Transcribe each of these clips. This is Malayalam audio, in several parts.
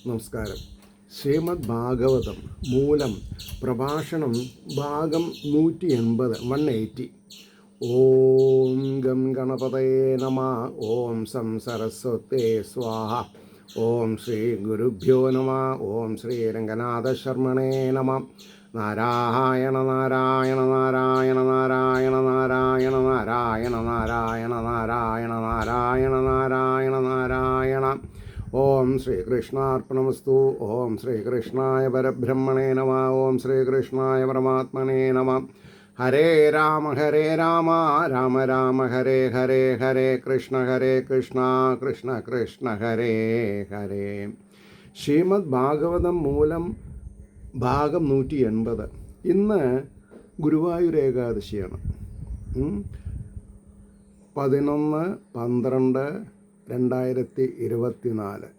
നമസ്കാരം. ശ്രീമദ് ഭാഗവതം മൂലം പ്രഭാഷണം ഭാഗം 180. ഓം ഗം ഗണപതയേ നമഃ. ഓം സം സരസ്വതേ സ്വാഹ. ഓം ശ്രീ ഗുരുഭ്യോ നമഃ. ഓം ശ്രീ രംഗനാഥ ശർമ്മണേ നമഃ. നാരായണ നാരായണ നാരായണ നാരായണ നാരായണ നാരായണ നാരായണ നാരായണ നാരായണ നാരായണ നാരായണ. ഓം ശ്രീകൃഷ്ണാർപ്പണമസ്തു. ഓം ശ്രീകൃഷ്ണായ പരബ്രഹ്മണേ നമഃ. ഓം ശ്രീകൃഷ്ണായ പരമാത്മനേ നമഃ. ഹരേ രാമ രാമ രാമ ഹരേ ഹരേ, ഹരേ കൃഷ്ണ കൃഷ്ണ കൃഷ്ണ ഹരേ ഹരേ. ശ്രീമദ് ഭാഗവതം മൂലം ഭാഗം 180. ഇന്ന് ഗുരുവായൂർ ഏകാദശിയാണ്. 11/12/2024.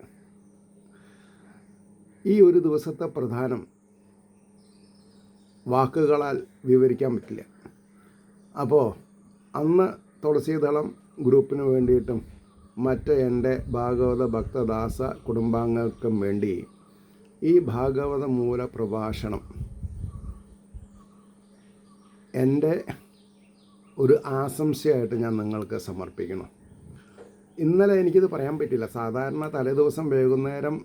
ഈ ഒരു ദിവസത്തെ പ്രധാനം വാക്കുകളാൽ വിവരിക്കാൻ പറ്റില്ല. അപ്പോൾ അന്ന് തുളസീദളം ഗ്രൂപ്പിന് വേണ്ടിയിട്ടും മറ്റ് എൻ്റെ ഭാഗവത ഭക്തദാസ കുടുംബാംഗങ്ങൾക്കും വേണ്ടി ഈ ഭാഗവത മൂല പ്രഭാഷണം എൻ്റെ ഒരു ആശംസയായിട്ട് ഞാൻ നിങ്ങൾക്ക് സമർപ്പിക്കണം. ഇന്നലെ എനിക്കിത് പറയാൻ പറ്റില്ല. സാധാരണ തലേദിവസം വൈകുന്നേരം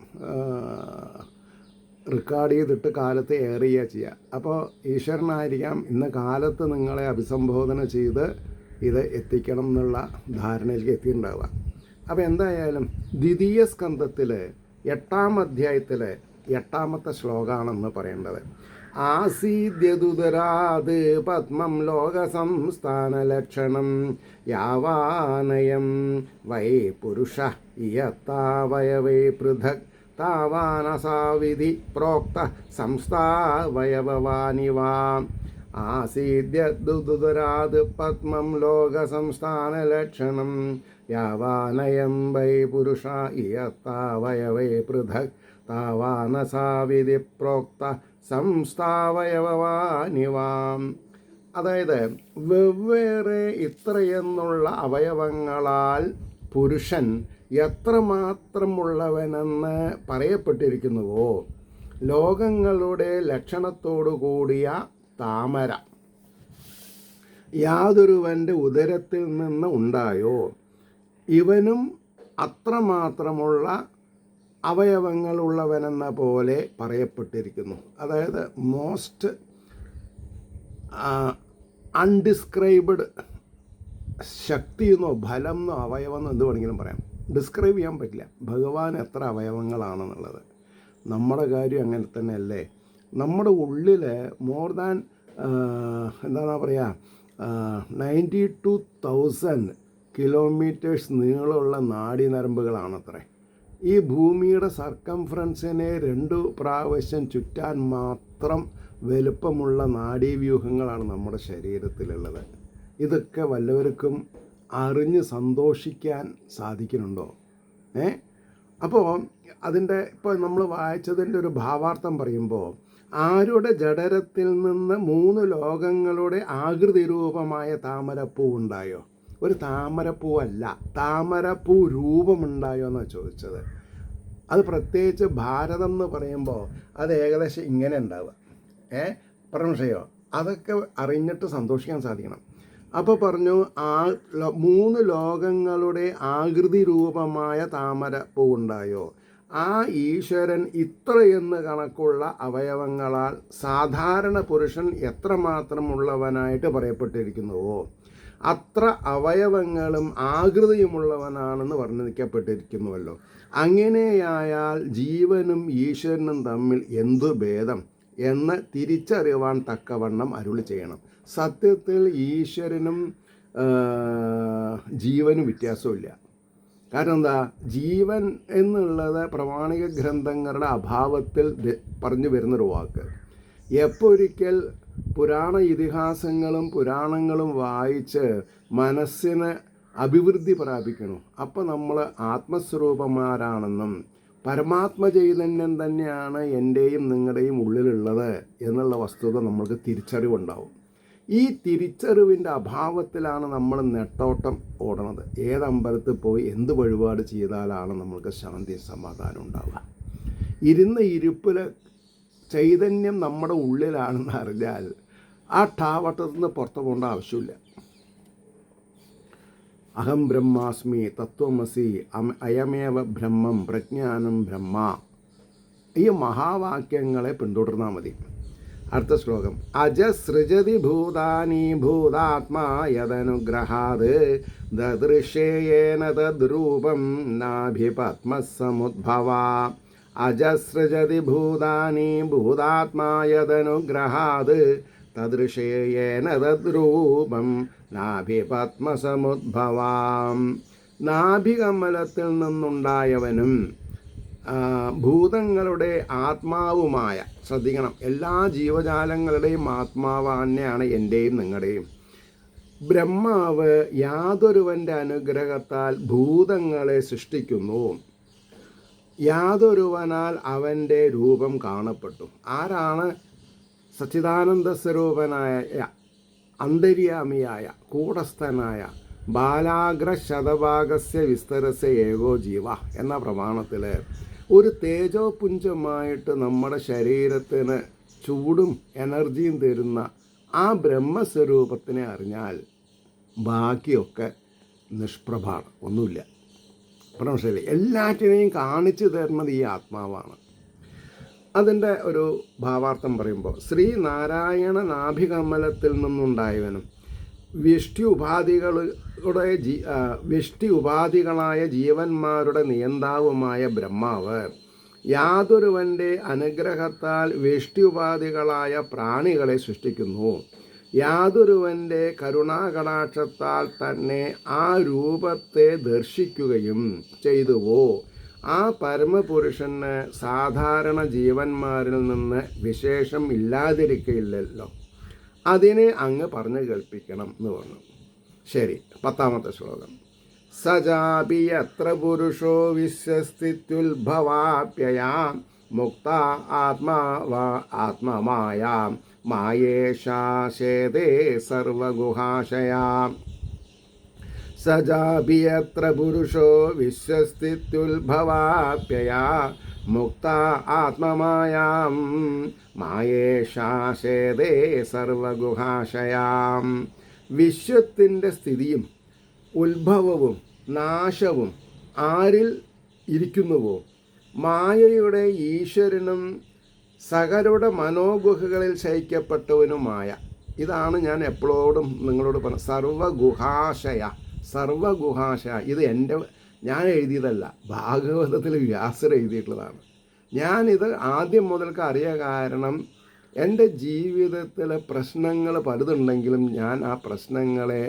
റെക്കോർഡ് ചെയ്തിട്ട് കാലത്ത് എയർ ചെയ്യുക ചെയ്യുക. അപ്പോൾ ഈശ്വരനായിരിക്കാം ഇന്ന് കാലത്ത് നിങ്ങളെ അഭിസംബോധന ചെയ്ത് ഇത് എത്തിക്കണം എന്നുള്ള ധാരണയിലേക്ക് എത്തിയിട്ടുണ്ടാവുക. അപ്പോൾ എന്തായാലും ദ്വിതീയ സ്കന്ധത്തിൽ 8-ാം അധ്യായത്തിൽ 8-ാമത്തെ ശ്ലോകമാണെന്ന് പറയേണ്ടത്. ആസീദ്യദുദരാത് പത്മം ലോകസംസ്ഥാനലക്ഷണം യാവാനയം വൈ പുരുഷ ഇയത്താവയവേ പൃഥക് താവാനസാവിധി പ്രോക്ത സംസ്ഥാവയവവാനിവ. ആസീദ്യദുദരാത് പത്മം ലോകസംസ്ഥാനലക്ഷണം യാവാനയം വൈ പുരുഷ ഇയത്താവയവേ പൃഥക് താവാനസാവിധി പ്രോക്ത സംസ്ഥാവയവവാനിവാം. അതായത് വെവ്വേറെ ഇത്രയെന്നുള്ള അവയവങ്ങളാൽ പുരുഷൻ എത്രമാത്രമുള്ളവനെന്ന് പറയപ്പെട്ടിരിക്കുന്നുവോ, ലോകങ്ങളുടെ ലക്ഷണത്തോടു കൂടിയ താമര യാതൊരുവൻ്റെ ഉദരത്തിൽ നിന്ന് ഉണ്ടായോ, ഇവനും അത്രമാത്രമുള്ള അവയവങ്ങളുള്ളവനെന്ന പോലെ പറയപ്പെട്ടിരിക്കുന്നു. അതായത് മോസ്റ്റ് അൺഡിസ്ക്രൈബ്ഡ് ശക്തിയെന്നോ ബലമെന്നോ അവയവമെന്നോ എന്ത് വേണമെങ്കിലും പറയാം. ഡിസ്ക്രൈബ് ചെയ്യാൻ പറ്റില്ല ഭഗവാൻ എത്ര അവയവങ്ങളാണെന്നുള്ളത്. നമ്മുടെ കാര്യം അങ്ങനെ തന്നെയല്ലേ. നമ്മുടെ ഉള്ളിൽ മോർ ദാൻ എന്താണ് പറയുക 92,000 കിലോമീറ്റേഴ്സ് നീളമുള്ള നാഡീനരമ്പുകളാണത്രേ. ഈ ഭൂമിയുടെ സർക്കംഫറൻസിനെ 2 പ്രാവശ്യം ചുറ്റാൻ മാത്രം വലുപ്പമുള്ള നാഡീവ്യൂഹങ്ങളാണ് നമ്മുടെ ശരീരത്തിലുള്ളത്. ഇതൊക്കെ വല്ലവർക്കും അറിഞ്ഞ് സന്തോഷിക്കാൻ സാധിക്കുന്നുണ്ടോ? അപ്പോൾ അതിൻ്റെ ഇപ്പോൾ നമ്മൾ വായിച്ചതിൻ്റെ ഒരു ഭാവാർത്ഥം പറയുമ്പോൾ, ആരുടെ ജഠരത്തിൽ നിന്ന് 3 ലോകങ്ങളുടെ ആകൃതി രൂപമായ താമരപ്പൂ ഉണ്ടായോ? ഒരു താമരപ്പൂവല്ല, താമരപ്പൂ രൂപമുണ്ടായോ എന്നാണ് ചോദിച്ചത്. അത് പ്രത്യേകിച്ച് ഭാരതം എന്ന് പറയുമ്പോൾ അത് ഏകദേശം ഇങ്ങനെ ഉണ്ടാവുക. പ്രമേഷയോ അതൊക്കെ അറിഞ്ഞിട്ട് സന്തോഷിക്കാൻ സാധിക്കണം. അപ്പോൾ പറഞ്ഞു 3 ലോകങ്ങളുടെ ആകൃതി രൂപമായ താമരപ്പൂ ഉണ്ടായോ. ആ ഈശ്വരൻ ഇത്രയെന്ന് കണക്കുള്ള അവയവങ്ങളാൽ സാധാരണ പുരുഷൻ എത്രമാത്രമുള്ളവനായിട്ട് പറയപ്പെട്ടിരിക്കുന്നുവോ അത്ര അവയവങ്ങളും ആകൃതിയുമുള്ളവനാണെന്ന് വർണ്ണിക്കപ്പെട്ടിരിക്കുന്നുവല്ലോ. അങ്ങനെയായാൽ ജീവനും ഈശ്വരനും തമ്മിൽ എന്തു ഭേദം എന്ന് തിരിച്ചറിയുവാൻ തക്കവണ്ണം അരുളി ചെയ്യണം. സത്യത്തിൽ ഈശ്വരനും ജീവനും വ്യത്യാസമില്ല. കാരണം എന്താ, ജീവൻ എന്നുള്ളത് പ്രമാണിക ഗ്രന്ഥങ്ങളുടെ അഭാവത്തിൽ പറഞ്ഞു വരുന്നൊരു വാക്ക്. എപ്പോൾ ഒരിക്കൽ പുരാണ ഇതിഹാസങ്ങളും പുരാണങ്ങളും വായിച്ച് മനസ്സിന് അഭിവൃദ്ധി പ്രാപിക്കണം, അപ്പോൾ നമ്മൾ ആത്മസ്വരൂപന്മാരാണെന്നും പരമാത്മ ചൈതന്യം തന്നെയാണ് എൻ്റെയും നിങ്ങളുടെയും ഉള്ളിലുള്ളത് എന്നുള്ള വസ്തുത നമ്മൾക്ക് തിരിച്ചറിവുണ്ടാവും. ഈ തിരിച്ചറിവിൻ്റെ അഭാവത്തിലാണ് നമ്മൾ നെട്ടോട്ടം ഓടണത്. ഏതമ്പലത്തിൽ പോയി എന്ത് വഴിപാട് ചെയ്താലാണ് നമ്മൾക്ക് ശാന്തി സമാധാനം ഉണ്ടാവുക? ഇരുന്ന ഇരിപ്പിൽ ചൈതന്യം നമ്മുടെ ഉള്ളിലാണെന്ന് അറിഞ്ഞാൽ ആ ഠാവട്ടത്തിൽ നിന്ന് പുറത്തു പോകേണ്ട ആവശ്യമില്ല. അഹം ബ്രഹ്മാസ്മി തത്വമസി അയമേവ ബ്രഹ്മം പ്രജ്ഞാനം ബ്രഹ്മ, ഈ മഹാവാക്യങ്ങളെ പിന്തുടർന്നാൽ മതി. അടുത്ത ശ്ലോകം. അജസൃജതി ഭൂതാനി ഭൂതാത്മാ യദനുഗ്രഹാത് ദദൃശ്യേന തദ്രൂപം നാഭിപത്മസമുദ്ഭവ. അജസൃജതി ഭൂതാനി ഭൂതാത്മാ യദനുഗ്രഹാത് തദൃശ്യേന തദ്രൂപം നാഭിപത്മസമുദ്ഭവ. നാഭികമലത്തിൽ നിന്നുണ്ടായവനും ഭൂതങ്ങളുടെ ആത്മാവുമായ, ശ്രദ്ധിക്കണം, എല്ലാ ജീവജാലങ്ങളുടെയും ആത്മാവ് തന്നെയാണ് എൻ്റെയും നിങ്ങളുടെയും. ബ്രഹ്മാവ് യാതൊരുവൻ്റെ അനുഗ്രഹത്താൽ ഭൂതങ്ങളെ സൃഷ്ടിക്കുന്നു. യാതൊരുവനാൽ അവൻ്റെ രൂപം കാണപ്പെട്ടു. ആരാണ്? സച്ചിദാനന്ദ സ്വരൂപനായ അന്തര്യാമിയായ കൂടസ്ഥനായ ബാലാഗ്ര ശതഭാഗസ്യ വിസ്തരസ്യ ഏകോ ജീവ എന്ന പ്രമാണത്തിൽ ഒരു തേജോപുഞ്ചമായിട്ട് നമ്മുടെ ശരീരത്തിന് ചൂടും എനർജിയും തരുന്ന ആ ബ്രഹ്മസ്വരൂപത്തിനെ അറിഞ്ഞാൽ ബാക്കിയൊക്കെ നിഷ്പ്രഭാണ്, ഒന്നുമില്ല. മനസ്സിലായി? എല്ലാറ്റിനെയും കാണിച്ചു തരുന്നത് ഈ ആത്മാവാണ്. അതിൻ്റെ ഒരു ഭാവാർത്ഥം പറയുമ്പോൾ, ശ്രീനാരായണ നാഭികമലത്തിൽ നിന്നുണ്ടായവനും വ്യഷ്ടി ഉപാധികളായ ജീവന്മാരുടെ നിയന്താവുമായ ബ്രഹ്മാവ് യാതൊരുവൻ്റെ അനുഗ്രഹത്താൽ വ്യഷ്ടി ഉപാധികളായ പ്രാണികളെ സൃഷ്ടിക്കുന്നു. യാതൊരുവൻ്റെ കരുണാകടാക്ഷത്താൽ തന്നെ ആ രൂപത്തെ ദർശിക്കുകയും ചെയ്തുവോ ആ പരമപുരുഷന് സാധാരണ ജീവന്മാരിൽ നിന്ന് വിശേഷം ഇല്ലാതിരിക്കയില്ലല്ലോ. അതിനെ അങ്ങ് പറഞ്ഞു കേൾപ്പിക്കണം എന്ന് പറഞ്ഞു. ശരി, 10ാമത്തെ ശ്ലോകം. സജാപി യത്ര പുരുഷോ വിശ്വസ്തിത്യുത്ഭവാപ്യയാം മുക്ത ആത്മമായാം മായേഷാശേതേ സർവഗുഹാശയാം. സജാപി യത്ര പുരുഷോ വിശ്വസ്തിത്യുത്ഭവാപ്യയാ മുക്ത ആത്മമായാം മായേഷാശേതേ സർവഗുഹാശയാം. വിശ്വത്തിൻ്റെ സ്ഥിതിയും ഉത്ഭവവും നാശവും ആരിൽ ഇരിക്കുന്നുവോ മായയുടെ ഈശ്വരനും സകലരുടെ മനോഗുഹകളിൽ ശയിക്കപ്പെട്ടവനുമായ. ഇതാണ് ഞാൻ എപ്പോഴും നിങ്ങളോട് പറഞ്ഞ സർവഗുഹാശയ. ഇത് ഞാൻ എഴുതിയതല്ല, ഭാഗവതത്തിൽ വ്യാസർ എഴുതിയിട്ടുള്ളതാണ്. ഞാനിത് ആദ്യം മുതൽക്ക് അറിയാൻ കാരണം എൻ്റെ ജീവിതത്തിലെ പ്രശ്നങ്ങൾ പലതുണ്ടെങ്കിലും ഞാൻ ആ പ്രശ്നങ്ങളെ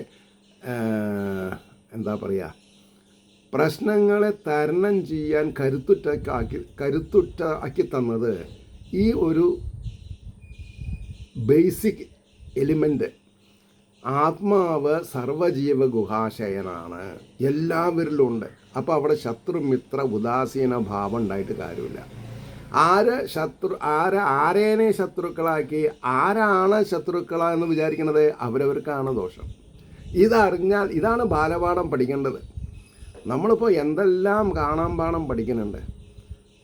പ്രശ്നങ്ങളെ തരണം ചെയ്യാൻ കരുത്തുറ്റാക്കി തന്നത് ഈ ഒരു ബേസിക് എലിമെൻ്റ്. ആത്മാവ് സർവജീവ ഗുഹാശയനാണ്, എല്ലാവരിലും ഉണ്ട്. അപ്പോൾ അവിടെ ശത്രുമിത്ര ഉദാസീന ഭാവം ഉണ്ടായിട്ട് കാര്യമില്ല. ആരേനെ ശത്രുക്കളാക്കി, ആരാണ് ശത്രുക്കളെന്ന് വിചാരിക്കുന്നത് അവരവർക്കാണ് ദോഷം. ഇതറിഞ്ഞാൽ, ഇതാണ് ബാലപാഠം പഠിക്കേണ്ടത്. നമ്മളിപ്പോൾ എന്തെല്ലാം കാണാൻ പാഠം പഠിക്കുന്നുണ്ട്,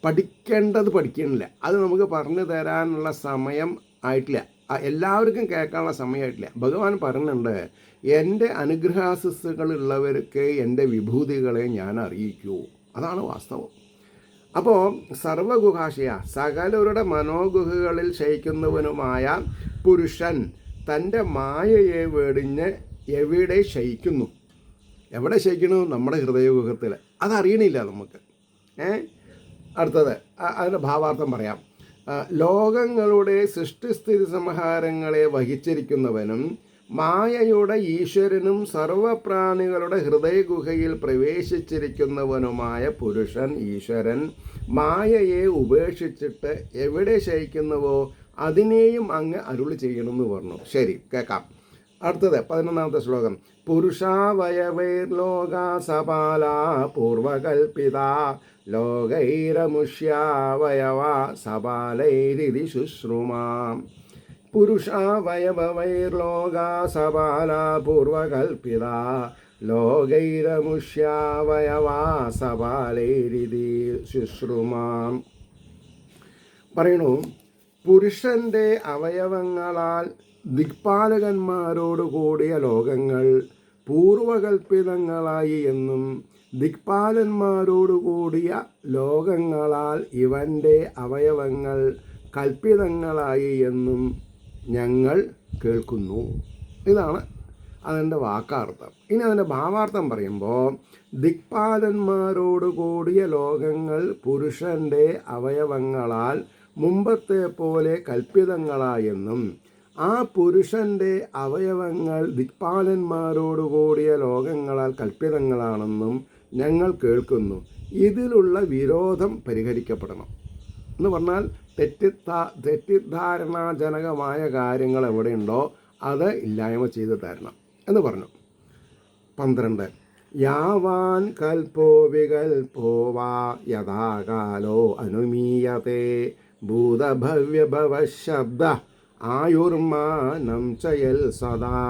പഠിക്കേണ്ടത് പഠിക്കണില്ല. അത് നമുക്ക് പറഞ്ഞു തരാനുള്ള സമയം ആയിട്ടില്ല, എല്ലാവർക്കും കേൾക്കാനുള്ള സമയമായിട്ടില്ല. ഭഗവാൻ പറയുന്നുണ്ട്, എൻ്റെ അനുഗ്രഹാശിസ്സുകളുള്ളവർക്ക് എൻ്റെ വിഭൂതികളെ ഞാൻ അറിയിക്കൂ. അതാണ് വാസ്തവം. അപ്പോൾ സർവഗുഹാശയ, സകലരുടെ മനോഗുഹകളിൽ ശയിക്കുന്നവനുമായ പുരുഷൻ തൻ്റെ മായയെ വെടിഞ്ഞ് എവിടെ ശയിക്കുന്നു? എവിടെ ശയിക്കുന്നു? നമ്മുടെ ഹൃദയഗുഹത്തിൽ. അതറിയണില്ല നമുക്ക്. അടുത്തത് അതിൻ്റെ ഭാവാർത്ഥം പറയാം. ലോകങ്ങളുടെ സൃഷ്ടിസ്ഥിതി സംഹാരങ്ങളെ വഹിച്ചിരിക്കുന്നവനും മായയുടെ ഈശ്വരനും സർവപ്രാണികളുടെ ഹൃദയഗുഹയിൽ പ്രവേശിച്ചിരിക്കുന്നവനുമായ പുരുഷൻ ഈശ്വരൻ മായയെ ഉപേക്ഷിച്ചിട്ട് എവിടെ ശയിക്കുന്നുവോ അതിനെയും അങ്ങ് അരുളി ചെയ്യണമെന്ന് പറഞ്ഞു. ശരി, കേൾക്കാം. അടുത്തത് 11ാമത്തെ ശ്ലോകം. പുരുഷാവയവൈർലോക സപാല പൂർവകൽപിത ലോകൈരമുഷ്യാവയവ സപാലൈരിതി ശുശ്രുമാം. പുരുഷാവയവൈർലോക സപാല പൂർവകൽപിത ലോകൈരമുഷ്യാവയവ സപാലൈരിതി ശുശ്രുമാം. പറയണു, പുരുഷൻ്റെ അവയവങ്ങളാൽ ദിക്പാലകന്മാരോട് കൂടിയ ലോകങ്ങൾ പൂർവകൽപ്പിതങ്ങളായി എന്നും ദിക്പാലന്മാരോട് കൂടിയ ലോകങ്ങളാൽ ഇവൻ്റെ അവയവങ്ങൾ കൽപ്പിതങ്ങളായി എന്നും ഞങ്ങൾ കേൾക്കുന്നു. ഇതാണ് അതിൻ്റെ വാക്കാർത്ഥം. ഇനി അതിൻ്റെ ഭാവാർത്ഥം പറയുമ്പോൾ, ദിക്പാലന്മാരോട് കൂടിയ ലോകങ്ങൾ പുരുഷൻ്റെ അവയവങ്ങളാൽ മുമ്പത്തെ പോലെ കൽപ്പിതങ്ങളായെന്നും ആ പുരുഷൻ്റെ അവയവങ്ങൾ ദിക്പാലന്മാരോട് കൂടിയ ലോകങ്ങളാൽ കൽപ്പിതങ്ങളാണെന്നും ഞങ്ങൾ കേൾക്കുന്നു. ഇതിലുള്ള വിരോധം പരിഹരിക്കപ്പെടണം എന്ന് പറഞ്ഞാൽ തെറ്റിദ്ധാരണാജനകമായ കാര്യങ്ങൾ എവിടെയുണ്ടോ അത് ഇല്ലായ്മ ചെയ്ത് തരണം എന്ന് പറഞ്ഞു. 12 യാവാൻ കൽപ്പോ വികൽപ്പോ വാ യഥാകാലോ അനുമീയത്തെ ഭൂതഭവ്യഭവശബ്ദ ആയുർമാനം ചയൽ സദാ.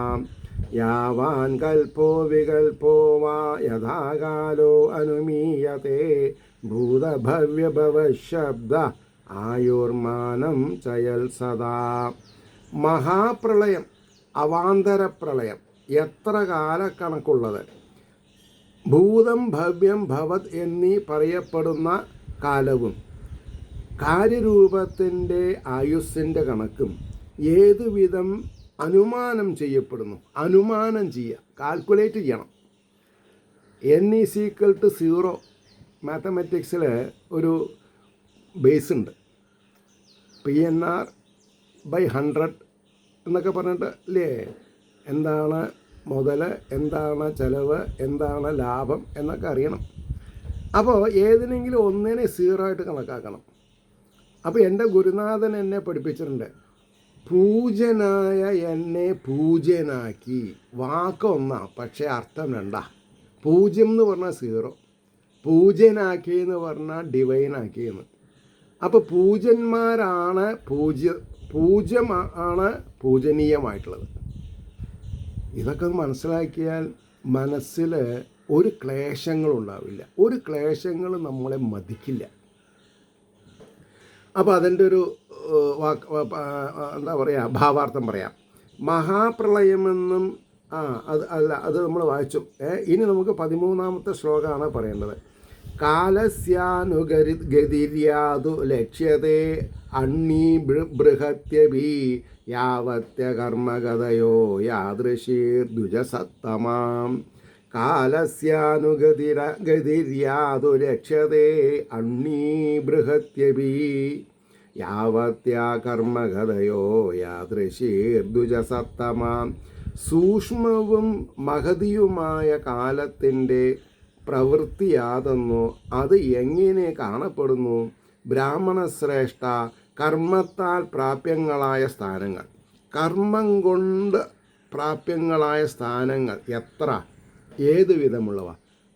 യാവാൻ കൽപ്പോ വികൽപ്പോ വാ യഥാകാലോ അനുമീയത്തെ ഭൂതഭവ്യഭവശബ്ദ ആയുർമാനം ചയൽ സദാ. മഹാപ്രളയം, അവാന്തരപ്രളയം, എത്ര കാലക്കണക്കുള്ളത്, ഭൂതം ഭവ്യം ഭവത് എന്നീ പറയപ്പെടുന്ന കാലവും കാര്യരൂപത്തിൻ്റെ ആയുസ്സിൻ്റെ കണക്കും ഏതുവിധം അനുമാനം ചെയ്യപ്പെടുന്നു. അനുമാനം ചെയ്യുക, കാൽക്കുലേറ്റ് ചെയ്യണം. n=0 മാത്തമാറ്റിക്സിൽ ഒരു ബേസ് ഉണ്ട്, PNR/100 എന്നൊക്കെ പറഞ്ഞിട്ട് അല്ലേ. എന്താണ് മുതൽ, എന്താണ് ചെലവ്, എന്താണ് ലാഭം എന്നൊക്കെ അറിയണം. അപ്പോൾ ഏതിനെങ്കിലും ഒന്നിനെ 0 ആയിട്ട് കണക്കാക്കണം. അപ്പോൾ എൻ്റെ ഗുരുനാഥൻ എന്നെ പഠിപ്പിച്ചിട്ടുണ്ട്, പൂജനായ എന്നെ പൂജ്യനാക്കി. വാക്ക് ഒന്നാണ്, പക്ഷേ അർത്ഥം രണ്ടാ. പൂജ്യം എന്ന് പറഞ്ഞാൽ 0, പൂജ്യനാക്കി എന്ന് പറഞ്ഞാൽ ഡിവൈനാക്കിയെന്ന്. അപ്പോൾ പൂജ്യന്മാരാണ് പൂജ്യമാണ് പൂജനീയമായിട്ടുള്ളത്. ഇതൊക്കെ മനസ്സിലാക്കിയാൽ മനസ്സിൽ ഒരു ക്ലേശങ്ങളും ഉണ്ടാവില്ല, ഒരു ക്ലേശങ്ങളും നമ്മളെ മതിക്കില്ല. അപ്പോൾ അതിൻ്റെ ഒരു എന്താ പറയുക, ഭാവാർത്ഥം പറയാം. മഹാപ്രളയമെന്നും അത് നമ്മൾ വായിച്ചു. ഇനി നമുക്ക് 13ാമത്തെ ശ്ലോകമാണ് പറയേണ്ടത്. കാലസ്യാനുഗതിര്യാതു ലക്ഷ്യത്തെ അണ്ണീ ബൃഹത്യഭി യാവത്യ കർമ്മഗതയോ യാദൃശീർദ്വിജസത്തമാം. കാലസ്യാനുഗതിര്യാതു ലക്ഷ്യത്തെ അണ്ണീ ബൃഹത്യഭി യാവത്യ കർമ്മഗതയോ യാദൃശീർദ്വിജസത്തമാം. സൂക്ഷ്മവും മഹതിയുമായ കാലത്തിൻ്റെ പ്രവൃത്തി യാതെന്നോ അത് എങ്ങനെ കാണപ്പെടുന്നു? ബ്രാഹ്മണശ്രേഷ്ഠ, കർമ്മത്താൽ പ്രാപ്യങ്ങളായ സ്ഥാനങ്ങൾ, കർമ്മം കൊണ്ട് പ്രാപ്യങ്ങളായ സ്ഥാനങ്ങൾ എത്ര, ഏത് വിധമുള്ളവ?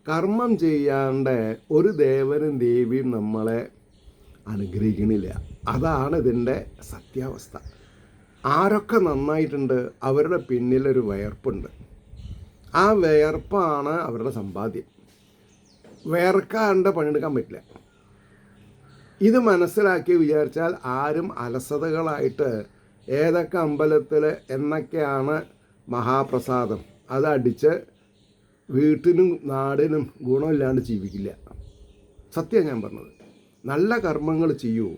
കർമ്മം ചെയ്യാണ്ട് ഒരു ദേവനും ദേവിയും നമ്മളെ അനുഗ്രഹിക്കണില്ല. അതാണ് ഇതിൻ്റെ സത്യാവസ്ഥ. ആരൊക്കെ നന്നായിട്ടുണ്ട് അവരുടെ പിന്നിലൊരു വിയർപ്പുണ്ട്. ആ വിയർപ്പാണ് അവരുടെ സമ്പാദ്യം. വിയർക്കാണ്ട് പണിയെടുക്കാൻ പറ്റില്ല. ഇത് മനസ്സിലാക്കി വിചാരിച്ചാൽ ആരും അലസതകളായിട്ട് ഏതൊക്കെ അമ്പലത്തിൽ എന്നൊക്കെയാണ് മഹാപ്രസാദം അതടിച്ച് വീട്ടിനും നാടിനും ഗുണമില്ലാണ്ട് ജീവിക്കില്ല. സത്യം ഞാൻ പറഞ്ഞത്. നല്ല കർമ്മങ്ങൾ ചെയ്യൂ.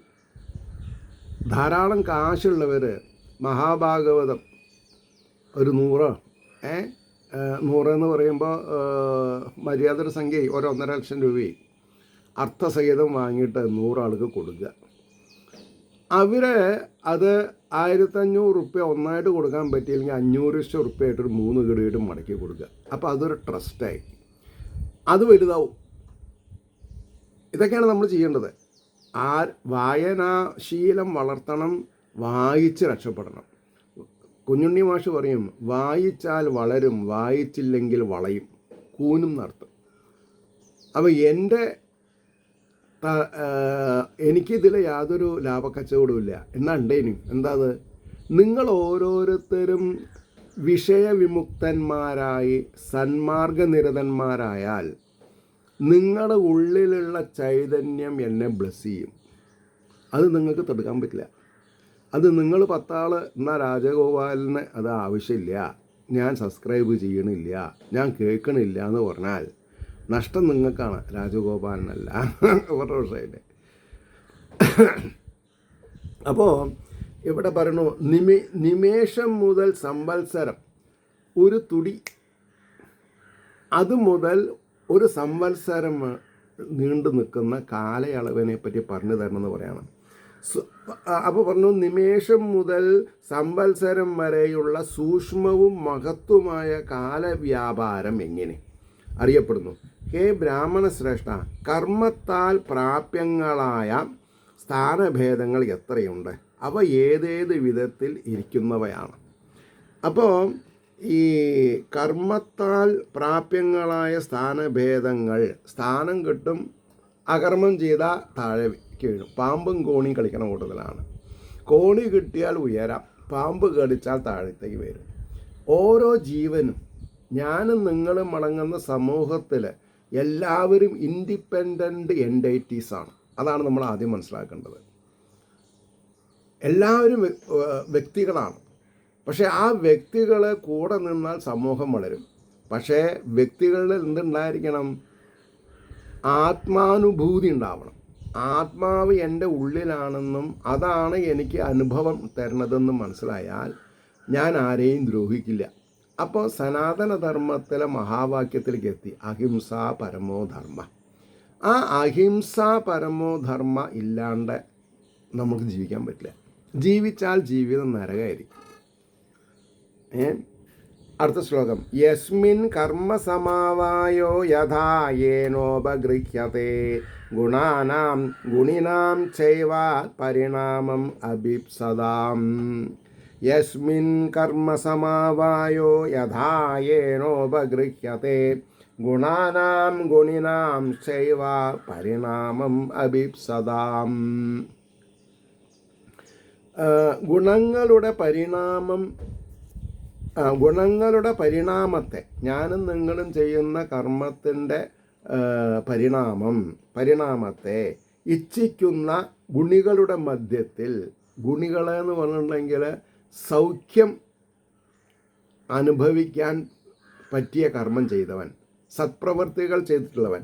ധാരാളം കാശുള്ളവർ മഹാഭാഗവതം ഒരു 100 എന്ന് പറയുമ്പോൾ മര്യാദയുടെ സംഖ്യ ഒരു 1.5 ലക്ഷം രൂപയും അർത്ഥസഹിതം വാങ്ങിയിട്ട് 100 ആൾക്ക് കൊടുക്കുക. അവർ അത് 1500 റുപ്യ ഒന്നായിട്ട് കൊടുക്കാൻ പറ്റിയില്ലെങ്കിൽ 500 റുപ്യയായിട്ടൊരു 3 ഗഡുവായിട്ട് മടക്കി കൊടുക്കുക. അപ്പോൾ അതൊരു ട്രസ്റ്റായി, അത് വലുതാവും. ഇതൊക്കെയാണ് നമ്മൾ ചെയ്യേണ്ടത്. വായനാശീലം വളർത്തണം, വായിച്ച് രക്ഷപ്പെടണം. കുഞ്ഞുണ്ണി മാഷ് പറയും, വായിച്ചാൽ വളരും, വായിച്ചില്ലെങ്കിൽ വളയും, കൂനും നടത്തും. അപ്പോൾ എനിക്കിതിൽ യാതൊരു ലാഭക്കച്ചവടമില്ല. എന്നാ ഉണ്ടേനും എന്താ അത്? നിങ്ങൾ ഓരോരുത്തരും വിഷയവിമുക്തന്മാരായി സന്മാർഗനിരതന്മാരായാൽ നിങ്ങളുടെ ഉള്ളിലുള്ള ചൈതന്യം എന്നെ ബ്ലെസ് ചെയ്യും. അത് നിങ്ങൾക്ക് തടുക്കാൻ പറ്റില്ല. അത് നിങ്ങൾ 10 ആൾ എന്നാൽ രാജഗോപാലിന് അത് ആവശ്യമില്ല, ഞാൻ സബ്സ്ക്രൈബ് ചെയ്യണില്ല, ഞാൻ കേൾക്കണില്ല എന്ന് പറഞ്ഞാൽ നഷ്ടം നിങ്ങൾക്കാണ്, രാജഗോപാലിനല്ല. ഒരു വർഷമായില്ലേ. അപ്പോൾ ഇവിടെ പറയണു, നിമേഷം മുതൽ സംവത്സരം, ഒരു തുടി അത് മുതൽ ഒരു സംവത്സരം നീണ്ടു നിൽക്കുന്ന കാലയളവിനെ പറ്റി പറഞ്ഞു തരണമെന്ന് പറയണം. അപ്പോൾ പറഞ്ഞു, നിമേഷം മുതൽ സംവത്സരം വരെയുള്ള സൂക്ഷ്മവും മഹത്വമായ കാലവ്യാപാരം എങ്ങനെ അറിയപ്പെടുന്നു? ഹേ ബ്രാഹ്മണ ശ്രേഷ്ഠ, കർമ്മത്താൽ പ്രാപ്യങ്ങളായ സ്ഥാനഭേദങ്ങൾ എത്രയുണ്ട്? അവ ഏതേത് വിധത്തിൽ ഇരിക്കുന്നവയാണ്? അപ്പോൾ ഈ കർമ്മത്താൽ പ്രാപ്യങ്ങളായ സ്ഥാനഭേദങ്ങൾ, സ്ഥാനം കിട്ടും, അകർമ്മം ചെയ്താൽ താഴെ വീഴും. പാമ്പും കോണിയും കളിക്കണ കൂട്ടത്തിലാണ്. കോണി കിട്ടിയാൽ ഉയരാം, പാമ്പ് കടിച്ചാൽ താഴത്തേക്ക് വരും. ഓരോ ജീവനും, ഞാനും നിങ്ങളും അടങ്ങുന്ന സമൂഹത്തിൽ എല്ലാവരും ഇൻഡിപെൻഡൻ്റ് എൻറ്റൈറ്റീസാണ്. അതാണ് നമ്മൾ ആദ്യം മനസ്സിലാക്കേണ്ടത്. എല്ലാവരും വ്യക്തികളാണ്. പക്ഷേ ആ വ്യക്തികൾ കൂടെ നിന്നാൽ സമൂഹം വളരും. പക്ഷേ വ്യക്തികളിൽ എന്തുണ്ടായിരിക്കണം? ആത്മാനുഭൂതി ഉണ്ടാവണം. ആത്മാവ് എൻ്റെ ഉള്ളിലാണെന്നും അതാണ് എനിക്ക് അനുഭവം തരുന്നതെന്നും മനസ്സിലായാൽ ഞാൻ ആരെയും ദ്രോഹിക്കില്ല. അപ്പോൾ സനാതനധർമ്മത്തിലെ മഹാവാക്യത്തിലേക്ക് എത്തി, അഹിംസ പരമോ ധർമ്മ. ആ അഹിംസ പരമോ ധർമ്മ ഇല്ലാണ്ട് നമുക്ക് ജീവിക്കാൻ പറ്റില്ല. ജീവിച്ചാൽ ജീവിതം നരകമായിരിക്കും. അടുത്ത ശ്ലോകം, യസ്മിൻ കർമ്മസമാവായോ യഥാ യേനോപഗൃഹ്യത്തെ ഗുണാനാം ഗുണിനാം ചൈവ പരിണാമം അഭിപ്സതാം. യസ്മിൻ കർമ്മസമാവായോ യഥാ യേനോപഗൃഹ്യത്തെ ഗുണാനാം ഗുണിനാം ചൈവ പരിണാമം അഭിപ്സതാം. ഗുണങ്ങളുടെ പരിണാമത്തെ, ഞാനും നിങ്ങളും ചെയ്യുന്ന കർമ്മത്തിൻ്റെ പരിണാമത്തെ ഇച്ഛിക്കുന്ന ഗുണികളുടെ മധ്യത്തിൽ, ഗുണികളെന്ന് പറഞ്ഞിട്ടുണ്ടെങ്കിൽ സൗഖ്യം അനുഭവിക്കാൻ പറ്റിയ കർമ്മം ചെയ്തവൻ, സത്പ്രവർത്തികൾ ചെയ്തിട്ടുള്ളവൻ,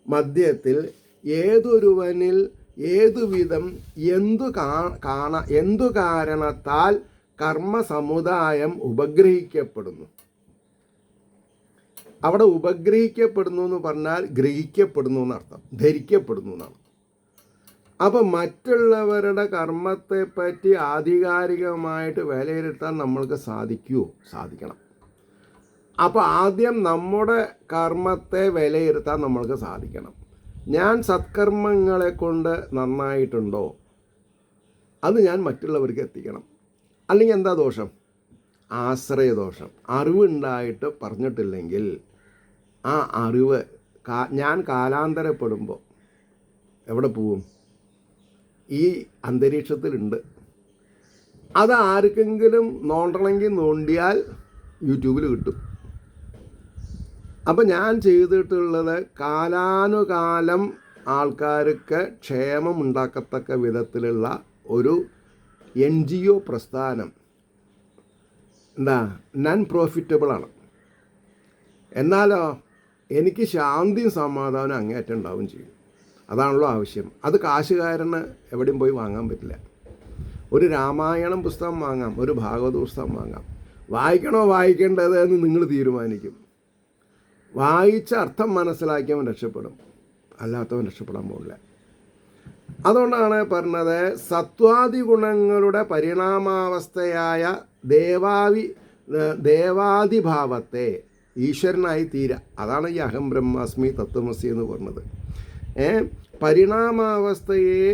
മധ്യത്തിൽ ഏതൊരുവനിൽ ഏതുവിധം എന്തു കാരണത്താൽ കർമ്മസമുദായം ഉപഗ്രഹിക്കപ്പെടുന്നു. അവിടെ ഉപഗ്രഹിക്കപ്പെടുന്നു എന്ന് പറഞ്ഞാൽ ഗ്രഹിക്കപ്പെടുന്നു എന്നർത്ഥം, ധരിക്കപ്പെടുന്നു എന്നാണ്. അപ്പം മറ്റുള്ളവരുടെ കർമ്മത്തെപ്പറ്റി ആധികാരികമായിട്ട് വിലയിരുത്താൻ നമ്മൾക്ക് സാധിക്കണം. അപ്പോൾ ആദ്യം നമ്മുടെ കർമ്മത്തെ വിലയിരുത്താൻ നമ്മൾക്ക് സാധിക്കണം. ഞാൻ സത്കർമ്മങ്ങളെ കൊണ്ട് നന്നായിട്ടുണ്ടോ, അത് ഞാൻ മറ്റുള്ളവർക്ക് എത്തിക്കണം. അല്ലെങ്കിൽ എന്താ ദോഷം? ആശ്രയദോഷം. അറിവുണ്ടായിട്ട് പറഞ്ഞിട്ടില്ലെങ്കിൽ ആ അറിവ് ഞാൻ കാലാന്തരപ്പെടുമ്പോൾ എവിടെ പോവും? ഈ അന്തരീക്ഷത്തിലുണ്ട്. അത് ആർക്കെങ്കിലും നോണ്ടണമെങ്കിൽ നോണ്ടിയാൽ യൂട്യൂബിൽ കിട്ടും. അപ്പം ഞാൻ ചെയ്തിട്ടുള്ളത് കാലാനുകാലം ആൾക്കാർക്ക് ക്ഷേമം ഉണ്ടാക്കത്തക്ക വിധത്തിലുള്ള ഒരു NGO പ്രസ്ഥാനം നോൺ പ്രോഫിറ്റബിളാണ്. എന്നാലോ എനിക്ക് ശാന്തിയും സമാധാനം അങ്ങേയറ്റം ഉണ്ടാവുകയും ചെയ്യും. അതാണല്ലോ ആവശ്യം. അത് കാശുകാരന് എവിടെയും പോയി വാങ്ങാൻ പറ്റില്ല. ഒരു രാമായണം പുസ്തകം വാങ്ങാം, ഒരു ഭാഗവത പുസ്തകം വാങ്ങാം. വായിക്കണോ വായിക്കേണ്ടത് എന്ന് നിങ്ങൾ തീരുമാനിക്കും. വായിച്ച അർത്ഥം മനസ്സിലാക്കിയവൻ രക്ഷപ്പെടും, അല്ലാത്തവൻ രക്ഷപ്പെടാൻ പോകില്ല. അതുകൊണ്ടാണ് പറഞ്ഞത്, സത്വാദി ഗുണങ്ങളുടെ പരിണാമാവസ്ഥയായ ദേവാദിഭാവത്തെ ഈശ്വരനായി തീരുക. അതാണ് ഈ അഹം ബ്രഹ്മാസ്മി തത്വമസി എന്ന് പറഞ്ഞത്. പരിണാമാവസ്ഥയെ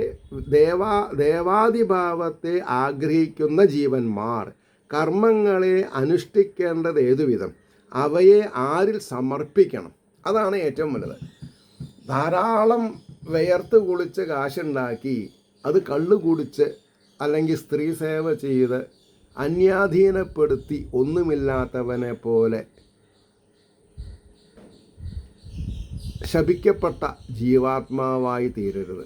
ദേവാദിഭാവത്തെ ആഗ്രഹിക്കുന്ന ജീവന്മാർ കർമ്മങ്ങളെ അനുഷ്ഠിക്കേണ്ടത് ഏതുവിധം, അവയെ ആരിൽ സമർപ്പിക്കണം, അതാണ് ഏറ്റവും വലുത്. ധാരാളം വിയർത്ത് കുളിച്ച് കാശുണ്ടാക്കി അത് കള്ളു കുടിച്ച് അല്ലെങ്കിൽ സ്ത്രീ സേവ ചെയ്ത് അന്യാധീനപ്പെടുത്തി ഒന്നുമില്ലാത്തവനെ പോലെ ശപിക്കപ്പെട്ട ജീവാത്മാവായി തീരരുത്.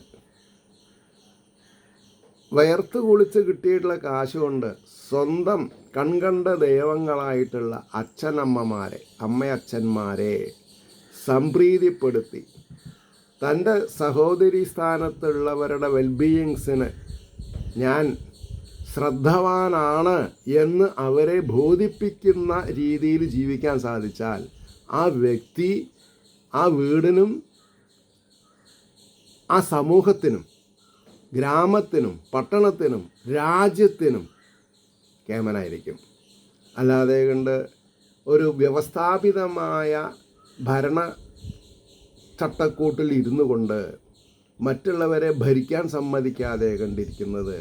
വയർത്ത് കുളിച്ച് കിട്ടിയിട്ടുള്ള കാശ് കൊണ്ട് സ്വന്തം കൺകണ്ട ദൈവങ്ങളായിട്ടുള്ള അച്ഛനമ്മമാരെ അമ്മയച്ഛന്മാരെ സംപ്രീതിപ്പെടുത്തി തൻ്റെ സഹോദരി സ്ഥാനത്തുള്ളവരുടെ വെൽബീയിങ്സിന് ഞാൻ ശ്രദ്ധവാനാണ് എന്ന് അവരെ ബോധിപ്പിക്കുന്ന രീതിയിൽ ജീവിക്കാൻ സാധിച്ചാൽ ആ വ്യക്തി ആ വീടിനും ആ സമൂഹത്തിനും ഗ്രാമത്തിനും പട്ടണത്തിനും രാജ്യത്തിനും കേമനായിരിക്കും. അല്ലാതെ കണ്ട് ഒരു വ്യവസ്ഥാപിതമായ ഭരണ ചട്ടക്കൂട്ടിൽ ഇരുന്നു കൊണ്ട് മറ്റുള്ളവരെ ഭരിക്കാൻ സമ്മതിക്കാതെ കണ്ടിരിക്കുന്നത്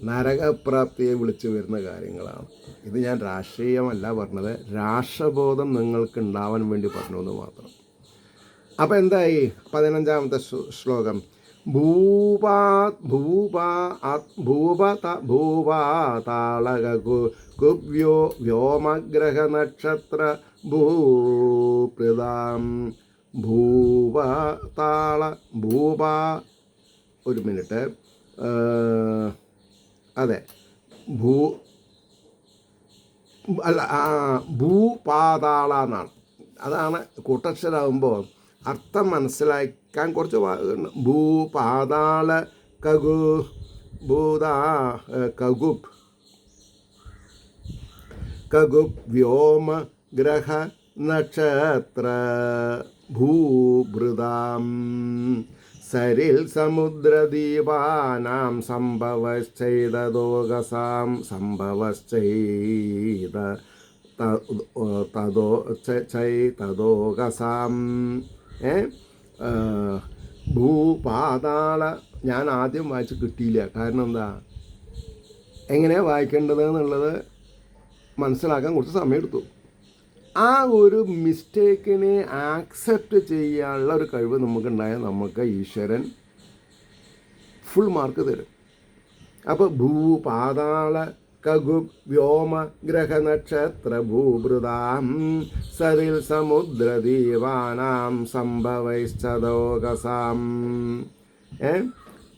നരകപ്രാപ്തിയെ വിളിച്ചു വരുന്ന കാര്യങ്ങളാണ്. ഇത് ഞാൻ രാഷ്ട്രീയമല്ല പറഞ്ഞത്, രാഷ്ട്രബോധം നിങ്ങൾക്ക് ഉണ്ടാവാൻ വേണ്ടി പറഞ്ഞു എന്ന് മാത്രം. അപ്പം എന്തായി 15ാമത്തെ ശ്ലോകം? ഭൂപാതാളകുവ്യോ വ്യോമഗ്രഹ നക്ഷത്ര ഭൂപ്രദാം ഒരു മിനിറ്റ്, അതെ, ഭൂപാതാള എന്നാണ്. അതാണ് കൂട്ടക്ഷരാകുമ്പോൾ അർത്ഥം മനസ്സിലാക്കാൻ കുറച്ച് ഭൂപാതാള കഗുബ് വ്യോമ ഗ്രഹ നക്ഷത്ര ഭൂഭൃതാം സരിൽ സമുദ്രദീപാനാം സംഭവശ്ചൈതദോഗസാം തദോഗസാം ഭൂപാതാള. ഞാൻ ആദ്യം വായിച്ച് കിട്ടിയില്ല. കാരണം എന്താ, എങ്ങനെയാണ് വായിക്കേണ്ടത് എന്നുള്ളത് മനസ്സിലാക്കാൻ കുറച്ച് സമയമെടുത്തു. ആ ഒരു മിസ്റ്റേക്കിനെ ആക്സെപ്റ്റ് ചെയ്യാനുള്ള ഒരു കഴിവ് നമുക്കുണ്ടായാൽ നമുക്ക് ഈശ്വരൻ ഫുൾ മാർക്ക് തരും. അപ്പോൾ ഭൂപാതാള കഗുബ് വ്യോമ ഗ്രഹ നക്ഷത്ര ഭൂഭൃതാം സരിൽ സമുദ്രദീവാനാം സംഭവൈശ്ചതോകസാം.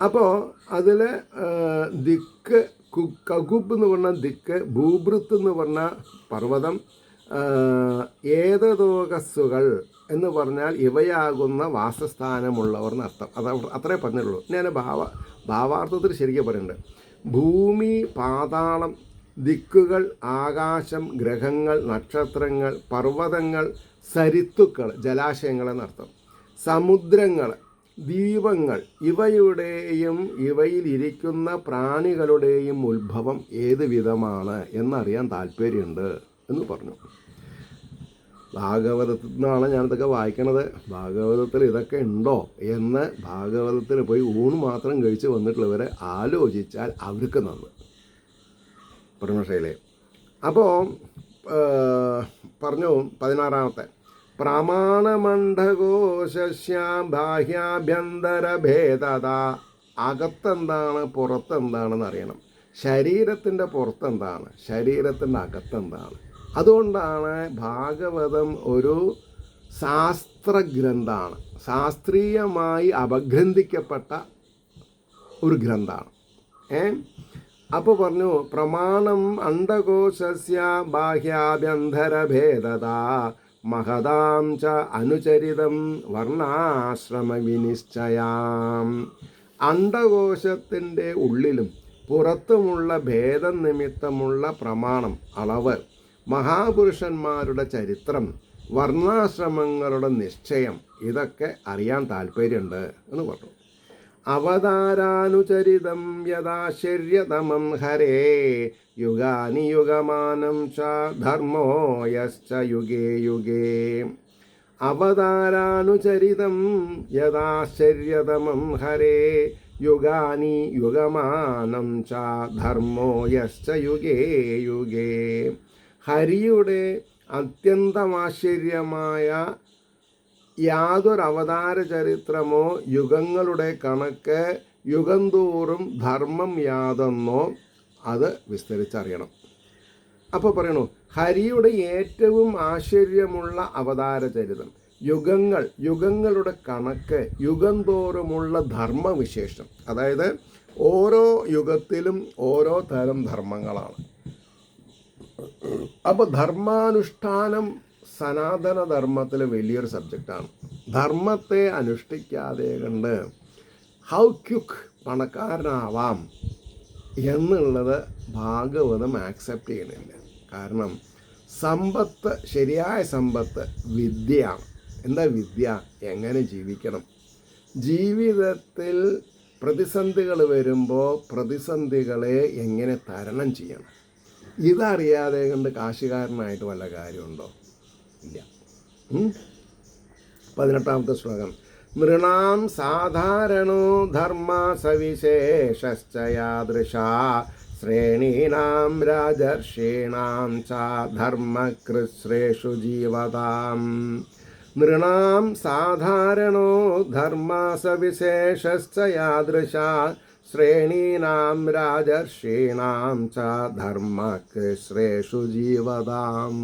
അപ്പോൾ അതിൽ ദിക്ക് കഗുബ് എന്ന് പറഞ്ഞ ദിക്ക്, ഭൂഭൃത്ത് എന്ന് പറഞ്ഞ പർവ്വതം, ഏതദോകസ്സുകൾ എന്ന് പറഞ്ഞാൽ ഇവയാകുന്ന വാസസ്ഥാനമുള്ളവർ എന്നർത്ഥം. അത്രേ പറഞ്ഞുള്ളൂ. ഞാൻ ഭാവാർത്ഥത്തിൽ ശരിക്കും പറയുന്നുണ്ട്. ഭൂമി, പാതാളം, ദിക്കുകൾ, ആകാശം, ഗ്രഹങ്ങൾ, നക്ഷത്രങ്ങൾ, പർവ്വതങ്ങൾ, സരിത്തുക്കൾ, ജലാശയങ്ങൾ എന്നർത്ഥം, സമുദ്രങ്ങൾ, ദ്വീപങ്ങൾ, ഇവയുടെയും ഇവയിലിരിക്കുന്ന പ്രാണികളുടെയും ഉത്ഭവം ഏത് വിധമാണ് എന്നറിയാൻ താല്പര്യമുണ്ട് എന്ന് പറഞ്ഞു. ഭാഗവതത്തിൽ നിന്നാണ് ഞാനിതൊക്കെ വായിക്കണത്. ഭാഗവതത്തിൽ ഇതൊക്കെ ഉണ്ടോ എന്ന് ഭാഗവതത്തിൽ പോയി ഊണ് മാത്രം കഴിച്ച് വന്നിട്ടുള്ളവരെ ആലോചിച്ചാൽ അവർക്ക് നന്ന് പരമശൈലേ. അപ്പോൾ പറഞ്ഞു 16ാമത്തെ പ്രമാണമണ്ഡകോശസ്യാം ബാഹ്യാഭ്യന്തര ഭേദത. അകത്തെന്താണ് പുറത്തെന്താണെന്ന് അറിയണം. ശരീരത്തിൻ്റെ പുറത്തെന്താണ്, ശരീരത്തിൻ്റെ അകത്തെന്താണ്. അതുകൊണ്ടാണ് ഭാഗവതം ഒരു ശാസ്ത്രഗ്രന്ഥമാണ്, ശാസ്ത്രീയമായി അപഗ്രന്ഥിക്കപ്പെട്ട ഒരു ഗ്രന്ഥമാണ്. അപ്പോൾ പറഞ്ഞു പ്രമാണം അണ്ഡകോശസ്യ ബാഹ്യാഭ്യന്തര ഭേദത മഹതാം ച അനുചരിതം വർണ്ണാശ്രമ വിനിശ്ചയാം. അണ്ഡകോശത്തിൻ്റെ ഉള്ളിലും പുറത്തുമുള്ള ഭേദം നിമിത്തമുള്ള പ്രമാണം, അളവ്, മഹാപുരുഷന്മാരുടെ ചരിത്രം, വർണ്ണാശ്രമങ്ങളുടെ നിശ്ചയം, ഇതൊക്കെ അറിയാൻ താല്പര്യമുണ്ട് എന്ന് പറഞ്ഞു. അവതാരാനുചരിതം യഥാശ്ചര്യതമം ഹരേ യുഗാനി യുഗമാനം ച ധർമ്മോ യശ്ച യുഗേ യുഗേ. അവതാരാനുചരിതം യഥാശ്ചര്യതമം ഹരേ യുഗാനി യുഗമാനം ച ധർമ്മോ യശ്ച യുഗേ യുഗേ. ഹരിയുടെ അത്യന്തമാശ്ചര്യമായ യാതൊരു അവതാര ചരിത്രമോ യുഗങ്ങളുടെ കണക്ക് യുഗം തോറും ധർമ്മം യാതെന്നോ അത് വിസ്തരിച്ചറിയണം. അപ്പോൾ പറയണു ഹരിയുടെ ഏറ്റവും ആശ്ചര്യമുള്ള അവതാര ചരിതം, യുഗങ്ങളുടെ കണക്ക്, യുഗം തോറുമുള്ള ധർമ്മവിശേഷം, അതായത് ഓരോ യുഗത്തിലും ഓരോ തരം ധർമ്മങ്ങളാണ്. അപ്പോൾ ധർമാനുഷ്ഠാനം സനാതന ധർമ്മത്തിൽ വലിയൊരു സബ്ജക്റ്റാണ്. ധർമ്മത്തെ അനുഷ്ഠിക്കാതെ കണ്ട് ഹൗ ക്യുക്ക് പണക്കാരനാവാം എന്നുള്ളത് ഭാഗവതം ആക്സെപ്റ്റ് ചെയ്യണില്ല. കാരണം സമ്പത്ത്, ശരിയായ സമ്പത്ത് വിദ്യയാണ്. എന്താ വിദ്യ? എങ്ങനെ ജീവിക്കണം, ജീവിതത്തിൽ പ്രതിസന്ധികൾ വരുമ്പോൾ പ്രതിസന്ധികളെ എങ്ങനെ തരണം ചെയ്യണം, ഇതറിയാതെ കൊണ്ട് കാശുകാരനായിട്ട് വല്ല കാര്യമുണ്ടോ? ഇല്ല. 18ാമത്തെ ശ്ലോകം. നൃണാം സാധാരണോ ധർമ്മ സവിശേഷശ്ച യാദൃശാ ശ്രേണീനാം രാജർഷീണാം ച ധർമ്മകൃശ്രേഷു ജീവതാം. നൃണാം സാധാരണോ ധർമ്മ സവിശേഷശ്ച യാദൃശാ ശ്രേണീനാം രാജർഷീണാം ച ധർമ്മകൃശ്രേഷു ജീവതാം.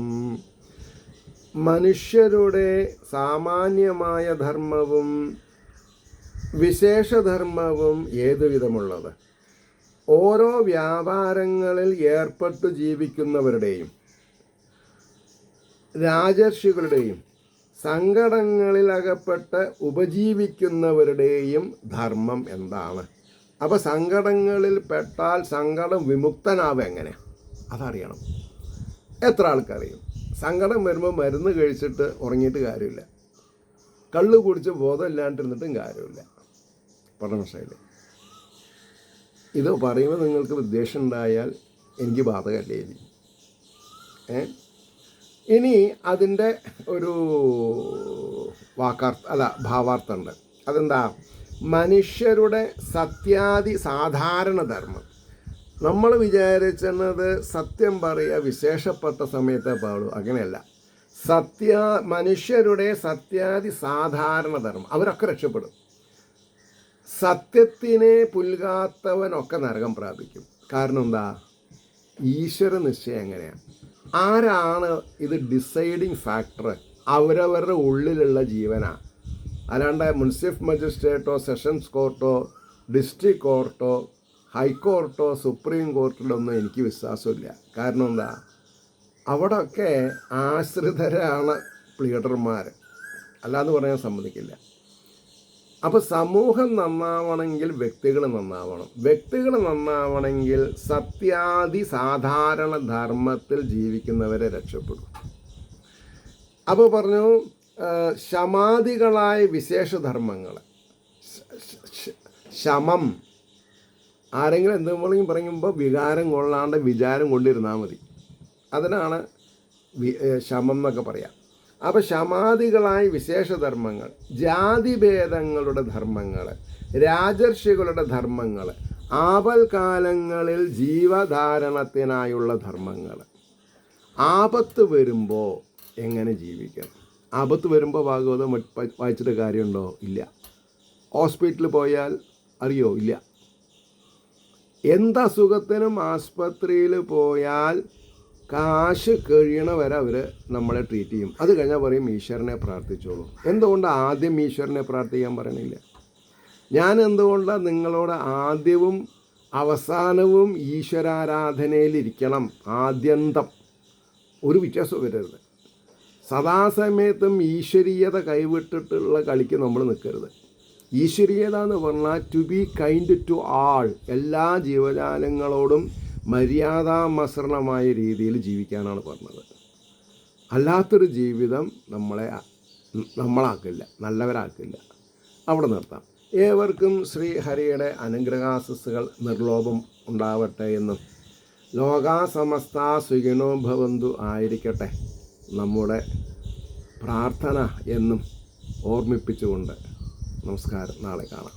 മനുഷ്യരുടെ സാമാന്യമായ ധർമ്മവും വിശേഷധർമ്മവും ഏതുവിധമുള്ളത്? ഓരോ വ്യാപാരങ്ങളിൽ ഏർപ്പെട്ടു ജീവിക്കുന്നവരുടെയും രാജർഷികളുടെയും സങ്കടങ്ങളിൽ അകപ്പെട്ട് ഉപജീവിക്കുന്നവരുടെയും ധർമ്മം എന്താണ്? അപ്പോൾ സങ്കടങ്ങളിൽ പെട്ടാൽ സങ്കടം വിമുക്തനാവുക എങ്ങനെ? അതറിയണം. എത്ര ആൾക്കറിയും? സങ്കടം വരുമ്പോൾ മരുന്ന് കഴിച്ചിട്ട് ഉറങ്ങിയിട്ട് കാര്യമില്ല, കള്ള് കുടിച്ച് ബോധമില്ലാണ്ടിരുന്നിട്ടും കാര്യമില്ല. പഠനശൈലി ഇത് പറയുമ്പോൾ നിങ്ങൾക്ക് വിദ്വേഷം ഉണ്ടായാൽ എനിക്ക് ബാധകമല്ലേ? ഇനി അതിൻ്റെ ഒരു ഭാവാർത്ഥമുണ്ട്. അതെന്താ? മനുഷ്യരുടെ സത്യാദി സാധാരണ ധർമ്മം. നമ്മൾ വിചാരിച്ചത് സത്യം പറയുക വിശേഷപ്പെട്ട സമയത്തെ പാടൂ. അങ്ങനെയല്ല. മനുഷ്യരുടെ സത്യാദി സാധാരണ ധർമ്മം, അവരൊക്കെ രക്ഷപ്പെടും. സത്യത്തിനെ പുൽകാത്തവനൊക്കെ നരകം പ്രാപിക്കും. കാരണം എന്താ? ഈശ്വര നിശ്ചയം എങ്ങനെയാണ്? ആരാണ് ഇത് ഡിസൈഡിങ് ഫാക്ടർ? അവരവരുടെ ഉള്ളിലുള്ള ജീവനാണ്. അല്ലാണ്ട് മുൻസിഫ് മജിസ്ട്രേറ്റോ സെഷൻസ് കോർട്ടോ ഡിസ്ട്രിക്ട് കോർട്ടോ ഹൈക്കോർട്ടോ സുപ്രീം കോർട്ടിലൊന്നും എനിക്ക് വിശ്വാസമില്ല. കാരണം എന്താ? അവിടെയൊക്കെ ആശ്രിതരാണ് പ്ലീഡർമാർ, അല്ലാന്ന് പറയാൻ സമ്മതിക്കില്ല. അപ്പോൾ സമൂഹം നന്നാവണമെങ്കിൽ വ്യക്തികൾ നന്നാവണം. വ്യക്തികൾ നന്നാവണമെങ്കിൽ സത്യാദി സാധാരണ ധർമ്മത്തിൽ ജീവിക്കുന്നവരെ രക്ഷപ്പെടും. അപ്പോൾ പറഞ്ഞു ശമാദികളായ വിശേഷധർമ്മങ്ങൾ. ശമം, ആരെങ്കിലും എന്തെങ്കിലും പറയുമ്പോൾ വികാരം കൊള്ളാണ്ട് വിചാരം കൊണ്ടിരുന്നാൽ മതി. അതിനാണ് ശമം എന്നൊക്കെ പറയാം. അപ്പോൾ ശമാദികളായ വിശേഷധർമ്മങ്ങൾ, ജാതിഭേദങ്ങളുടെ ധർമ്മങ്ങൾ, രാജർഷികളുടെ ധർമ്മങ്ങൾ, ആപൽക്കാലങ്ങളിൽ ജീവധാരണത്തിനായുള്ള ധർമ്മങ്ങൾ. ആപത്ത് വരുമ്പോൾ എങ്ങനെ ജീവിക്കണം? ആപത്ത് വരുമ്പോൾ ഭാഗവതം വായിച്ചിട്ട് കാര്യമുണ്ടോ? ഇല്ല. ഹോസ്പിറ്റലിൽ പോയാൽ അറിയോ? ഇല്ല. എന്തസുഖത്തിനും ആസ്പത്രിയിൽ പോയാൽ കാശ് കഴിയണ വരെ അവർ നമ്മളെ ട്രീറ്റ് ചെയ്യും. അത് കഴിഞ്ഞാൽ പറയും ഈശ്വരനെ പ്രാർത്ഥിച്ചോളൂ. എന്തുകൊണ്ട് ആദ്യം ഈശ്വരനെ പ്രാർത്ഥിക്കാൻ പറയണില്ല? ഞാൻ എന്തുകൊണ്ടാണ് നിങ്ങളോട് ആദ്യവും അവസാനവും ഈശ്വരാരാധനയിലിരിക്കണം? ആദ്യന്തം ഒരു വ്യത്യാസം വരരുത്. സദാസമയത്തും ഈശ്വരീയത കൈവിട്ടിട്ടുള്ള കളിക്ക് നമ്മൾ നിൽക്കരുത്. ഈശ്വരീയത എന്ന് പറഞ്ഞാൽ to be kind to all, എല്ലാ ജീവജാലങ്ങളോടും മര്യാദാമസൃണമായ രീതിയിൽ ജീവിക്കാനാണ് പറഞ്ഞത്. അല്ലാത്തൊരു ജീവിതം നമ്മളാക്കില്ല, നല്ലവരാക്കില്ല. അവിടെ നിർത്താം. ഏവർക്കും ശ്രീ ഹരിയുടെ അനുഗ്രഹാശസ്സുകൾ നിർലോഭം ഉണ്ടാവട്ടെ എന്നും ലോകാസമസ്ത സുഖിനോ ഭവന്തു ആയിരിക്കട്ടെ നമ്മുടെ പ്രാർത്ഥന എന്നും ഓർമ്മിപ്പിച്ചുകൊണ്ട് നമസ്കാരം. നാളെ കാണാം.